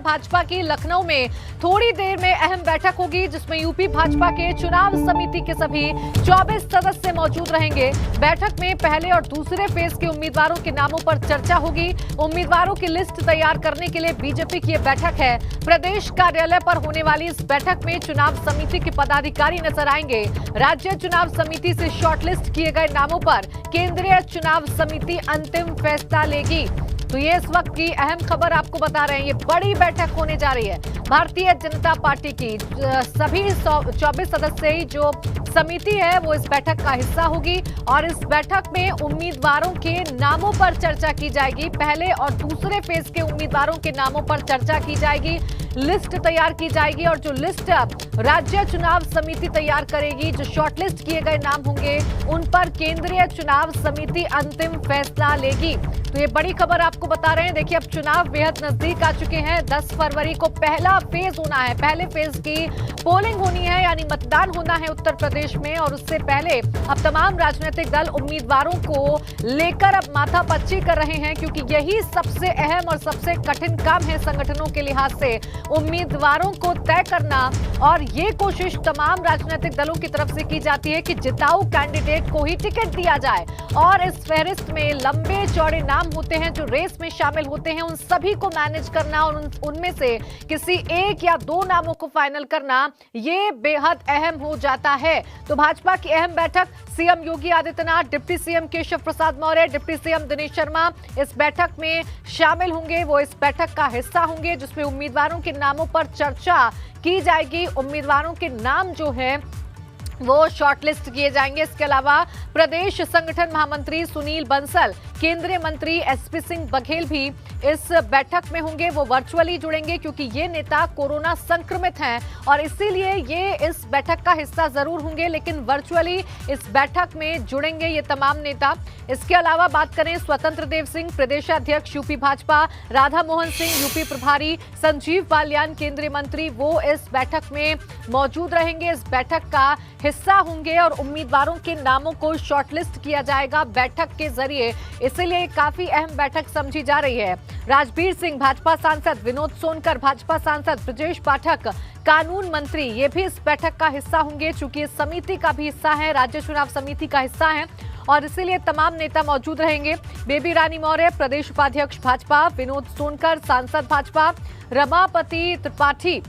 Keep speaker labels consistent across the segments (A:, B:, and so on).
A: भाजपा की लखनऊ में थोड़ी देर में अहम बैठक होगी, जिसमें यूपी भाजपा के चुनाव समिति के सभी 24 सदस्य मौजूद रहेंगे। बैठक में पहले और दूसरे फेज के उम्मीदवारों के नामों पर चर्चा होगी। उम्मीदवारों की लिस्ट तैयार करने के लिए बीजेपी की यह बैठक है। प्रदेश कार्यालय पर होने वाली इस बैठक में चुनाव समिति के पदाधिकारी नजर आएंगे। राज्य चुनाव समिति से शॉर्टलिस्ट किए गए नामों पर केंद्रीय चुनाव समिति अंतिम फैसला लेगी। तो ये इस वक्त की अहम खबर आपको बता रहे हैं। ये बड़ी बैठक होने जा रही है। भारतीय जनता पार्टी की सभी 24 सदस्यीय जो समिति है वो इस बैठक का हिस्सा होगी और इस बैठक में उम्मीदवारों के नामों पर चर्चा की जाएगी। पहले और दूसरे फेज के उम्मीदवारों के नामों पर चर्चा की जाएगी, लिस्ट तैयार की जाएगी और जो लिस्ट राज्य चुनाव समिति तैयार करेगी, जो शॉर्टलिस्ट किए गए नाम होंगे उन पर केंद्रीय चुनाव समिति अंतिम फैसला लेगी। तो ये बड़ी खबर आपको बता रहे हैं। देखिए, अब चुनाव बेहद नजदीक आ चुके हैं। 10 फरवरी को पहला फेज होना है, पहले फेज की पोलिंग होनी है, यानी मतदान होना है उत्तर प्रदेश में। और उससे पहले अब तमाम राजनीतिक दल उम्मीदवारों को लेकर अब माथापच्ची कर रहे हैं, क्योंकि यही सबसे अहम और सबसे कठिन काम है संगठनों के लिहाज से, उम्मीदवारों को तय करना। और ये कोशिश तमाम राजनीतिक दलों की तरफ से की जाती है कि जिताऊ कैंडिडेट को ही टिकट दिया जाए। और इस फहरिस्त में लंबे चौड़े नाम होते हैं जो रेस में शामिल होते हैं, उन सभी को मैनेज करना और उनमें से किसी एक या दो नामों को फाइनल करना, ये बेहद अहम हो जाता है। तो भाजपा की अहम बैठक, CM Yogi Adityanath, deputy CM Keshav Prasad Maurya, deputy CM Dinesh Sharma इस बैठक में शामिल होंगे। वो इस बैठक का हिस्सा होंगे, जिसमें उम्मीदवारों के नामों पर चर्चा की जाएगी। उम्मीदवारों के नाम जो है वो शॉर्टलिस्ट किए जाएंगे। इसके अलावा प्रदेश संगठन महामंत्री सुनील बंसल, केंद्रीय मंत्री एसपी सिंह बघेल भी इस बैठक में होंगे। वो वर्चुअली जुड़ेंगे क्योंकि ये नेता कोरोना संक्रमित हैं और इसीलिए ये इस बैठक का हिस्सा जरूर होंगे, लेकिन वर्चुअली इस बैठक में जुड़ेंगे ये तमाम नेता। इसके अलावा बात करें स्वतंत्र देव सिंह, प्रदेशाध्यक्ष यूपी भाजपा, राधा मोहन सिंह यूपी प्रभारी, संजीव बालियान केंद्रीय मंत्री, वो इस बैठक में मौजूद रहेंगे, इस बैठक का हिस्सा होंगे और उम्मीदवारों के नामों को शॉर्टलिस्ट किया जाएगा बैठक के जरिए। इसीलिए काफी अहम बैठक समझी जा रही है। राजवीर सिंह भाजपा सांसद, विनोद सोनकर भाजपा सांसद, ब्रजेश पाठक कानून मंत्री, ये भी इस बैठक का हिस्सा होंगे। चूंकि इस समिति का भी हिस्सा है, राज्य चुनाव समिति का हिस्सा है और इसीलिए तमाम नेता मौजूद रहेंगे। बेबी रानी मौर्य प्रदेश उपाध्यक्ष भाजपा, विनोद सोनकर सांसद भाजपा, रमापति त्रिपाठी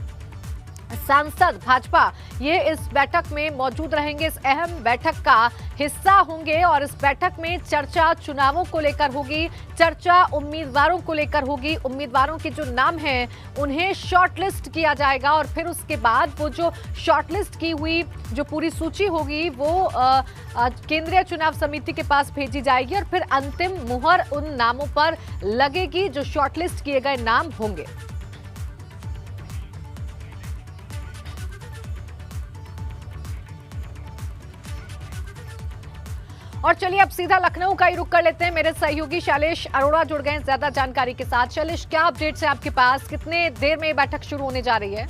A: सांसद भाजपा, ये इस बैठक में मौजूद रहेंगे, इस अहम बैठक का हिस्सा होंगे। और इस बैठक में चर्चा चुनावों को लेकर होगी, चर्चा उम्मीदवारों को लेकर होगी। उम्मीदवारों के जो नाम हैं उन्हें शॉर्टलिस्ट किया जाएगा और फिर उसके बाद वो जो शॉर्टलिस्ट की हुई जो पूरी सूची होगी वो केंद्रीय चुनाव समिति के पास भेजी जाएगी और फिर अंतिम मुहर उन नामों पर लगेगी जो शॉर्टलिस्ट किए गए नाम होंगे। और चलिए अब सीधा लखनऊ का ही रुख कर लेते हैं। मेरे सहयोगी शैलेश अरोड़ा जुड़ गए हैं ज्यादा जानकारी के साथ। शैलेश, क्या अपडेट्स है आपके पास? कितने देर में बैठक शुरू होने जा रही है?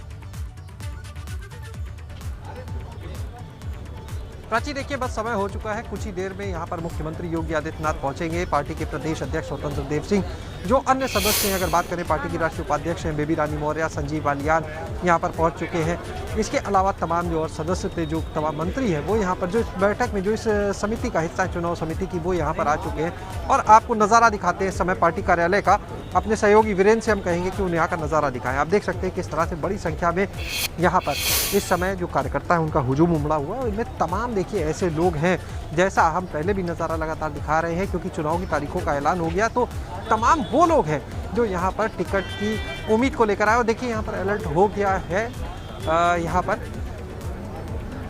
B: प्राची, देखिए बस समय हो चुका है। कुछ ही देर में यहाँ पर मुख्यमंत्री योगी आदित्यनाथ पहुंचेंगे। पार्टी के प्रदेश अध्यक्ष स्वतंत्र देव सिंह, जो अन्य सदस्य हैं, अगर बात करें पार्टी की राष्ट्रीय उपाध्यक्ष हैं बेबी रानी मौर्य, संजीव बालियान यहाँ पर पहुँच चुके हैं। इसके अलावा तमाम जो और सदस्य थे, जो तमाम मंत्री हैं, वो यहाँ पर जो इस बैठक में जो इस समिति का हिस्सा है चुनाव समिति की, वो यहाँ पर आ चुके हैं। और आपको नज़ारा दिखाते हैं इस समय पार्टी कार्यालय का। अपने सहयोगी वीरेंद्र से हम कहेंगे कि उन्हें यहाँ का नज़ारा दिखाएं। आप देख सकते हैं किस तरह से बड़ी संख्या में यहाँ पर इस समय जो कार्यकर्ता है उनका हुजूम उमड़ा हुआ है। इनमें तमाम देखिए ऐसे लोग हैं, जैसा हम पहले भी नज़ारा लगातार दिखा रहे हैं, क्योंकि चुनाव की तारीखों का ऐलान हो गया तो तमाम वो लोग हैं जो यहाँ पर टिकट की उम्मीद को लेकर आए। और देखिए यहाँ पर अलर्ट हो गया है, यहाँ पर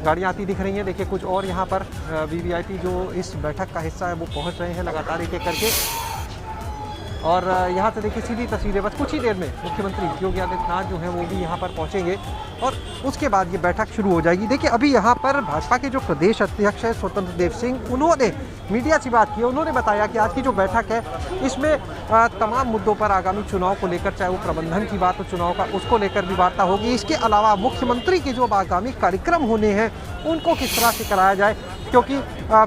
B: गाड़ियाँ आती दिख रही हैं। देखिए कुछ और यहाँ पर वीवीआईपी जो इस बैठक का हिस्सा है वो पहुँच रहे हैं लगातार एक एक करके। और यहाँ से देखिए सीधी तस्वीरें, बस कुछ ही देर में मुख्यमंत्री योगी आदित्यनाथ जो हैं वो भी यहाँ पर पहुँचेंगे और उसके बाद ये बैठक शुरू हो जाएगी। देखिए अभी यहाँ पर भाजपा के जो प्रदेश अध्यक्ष है स्वतंत्र देव सिंह, उन्होंने मीडिया से बात की। उन्होंने बताया कि आज की जो बैठक है इसमें तमाम मुद्दों पर आगामी चुनाव को लेकर, चाहे वो प्रबंधन की बात हो चुनाव का, उसको लेकर भी वार्ता होगी। इसके अलावा मुख्यमंत्री के जो आगामी कार्यक्रम होने हैं उनको किस तरह से कराया जाए, क्योंकि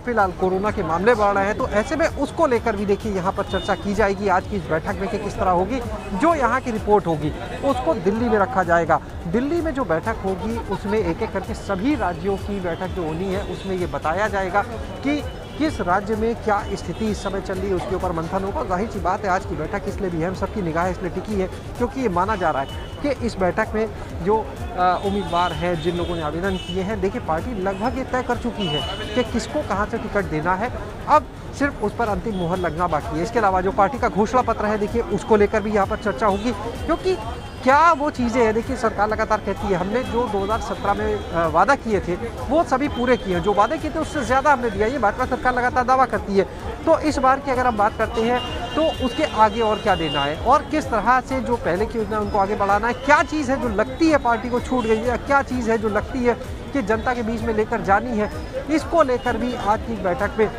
B: फिलहाल कोरोना के मामले बढ़ रहे हैं। तो ऐसे में उसको लेकर भी देखिए यहाँ पर चर्चा की जाएगी आज की इस बैठक में कि किस तरह होगी। जो यहाँ की रिपोर्ट होगी उसको दिल्ली में रखा जाएगा। दिल्ली में जो बैठक होगी उसमें एक एक करके सभी राज्यों की बैठक जो होनी है उसमें ये बताया जाएगा कि किस राज्य में क्या स्थिति इस समय चल रही है, उसके ऊपर मंथन होगा। जाहिर सी बात है आज की बैठक इसलिए भी हम सबकी निगाह इसलिए टिकी है क्योंकि ये माना जा रहा है कि इस बैठक में जो उम्मीदवार हैं, जिन लोगों ने आवेदन किए हैं, देखिए पार्टी लगभग ये तय कर चुकी है कि किसको कहां से टिकट देना है। अब सिर्फ उस पर अंतिम मुहर लगना बाकी है। इसके अलावा जो पार्टी का घोषणा पत्र है देखिए उसको लेकर भी यहाँ पर चर्चा होगी क्योंकि क्या वो चीज़ें हैं। देखिए सरकार लगातार कहती है हमने जो 2017 में वादा किए थे वो सभी पूरे किए हैं, जो वादे किए थे उससे ज़्यादा हमने दिया, ये भाजपा सरकार लगातार दावा करती है। तो इस बार की अगर हम बात करते हैं तो उसके आगे और क्या देना है और किस तरह से जो पहले की योजना उनको आगे बढ़ाना है, क्या चीज़ है जो लगती है पार्टी को छूट गई है, क्या चीज़ है जो लगती है कि जनता के बीच में लेकर जानी है, इसको लेकर भी आज की बैठक में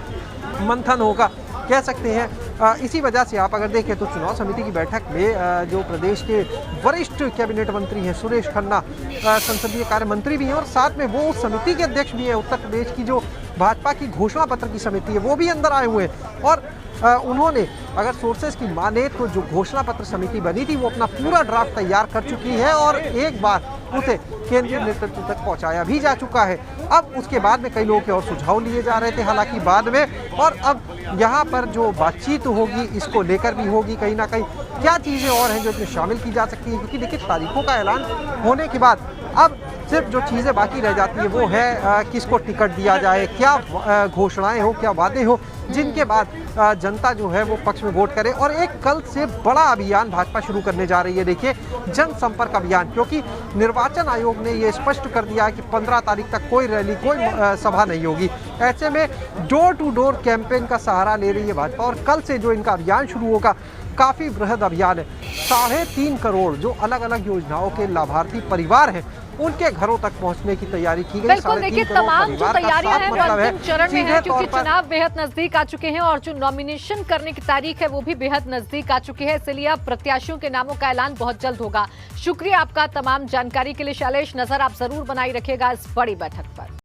B: मंथन होगा कह सकते हैं। इसी वजह से आप अगर देखें तो चुनाव समिति की बैठक में जो प्रदेश के वरिष्ठ कैबिनेट मंत्री हैं सुरेश खन्ना संसदीय कार्य मंत्री भी हैं और साथ में वो उस समिति के अध्यक्ष भी हैं। उत्तर प्रदेश की जो भाजपा की घोषणा पत्र की समिति है वो भी अंदर आए हुए हैं और उन्होंने अगर सोर्सेज की माने तो जो घोषणा पत्र समिति बनी थी वो अपना पूरा ड्राफ्ट तैयार कर चुकी है और एक बार उसे केंद्रीय नेतृत्व तक पहुंचाया भी जा चुका है। अब उसके बाद में कई लोगों के और सुझाव लिए जा रहे थे हालांकि बाद में, और अब यहाँ पर जो बातचीत होगी इसको लेकर भी होगी कहीं ना कहीं क्या चीज़ें और हैं जो इसमें शामिल की जा सकती है क्योंकि देखिए तारीखों का ऐलान होने के बाद अब सिर्फ जो चीज़ें बाकी रह जाती है वो है किसको टिकट दिया जाए, क्या घोषणाएं हो, क्या वादे हो, जिनके बाद जनता जो है वो पक्ष में वोट करे। और एक कल से बड़ा अभियान भाजपा शुरू करने जा रही है देखिए जनसंपर्क अभियान, क्योंकि निर्वाचन आयोग ने ये स्पष्ट कर दिया है कि 15 तारीख तक कोई रैली कोई सभा नहीं होगी। ऐसे में डोर टू डोर कैंपेन का सहारा ले रही है भाजपा और कल से जो इनका अभियान शुरू होगा काफ़ी बृहद अभियान है। 3.5 करोड़ जो अलग अलग योजनाओं के लाभार्थी परिवार हैं उनके घरों तक पहुंचने की तैयारी की गई।
A: बिल्कुल देखिए तमाम जो तैयारियां हैं वो अंतिम चरण में है क्योंकि चुनाव बेहद नजदीक आ चुके हैं और जो नॉमिनेशन करने की तारीख है वो भी बेहद नजदीक आ चुकी है, इसलिए अब प्रत्याशियों के नामों का ऐलान बहुत जल्द होगा। शुक्रिया आपका तमाम जानकारी के लिए शैलेश। नजर आप जरूर बनाए रखिएगा इस बड़ी बैठक पर।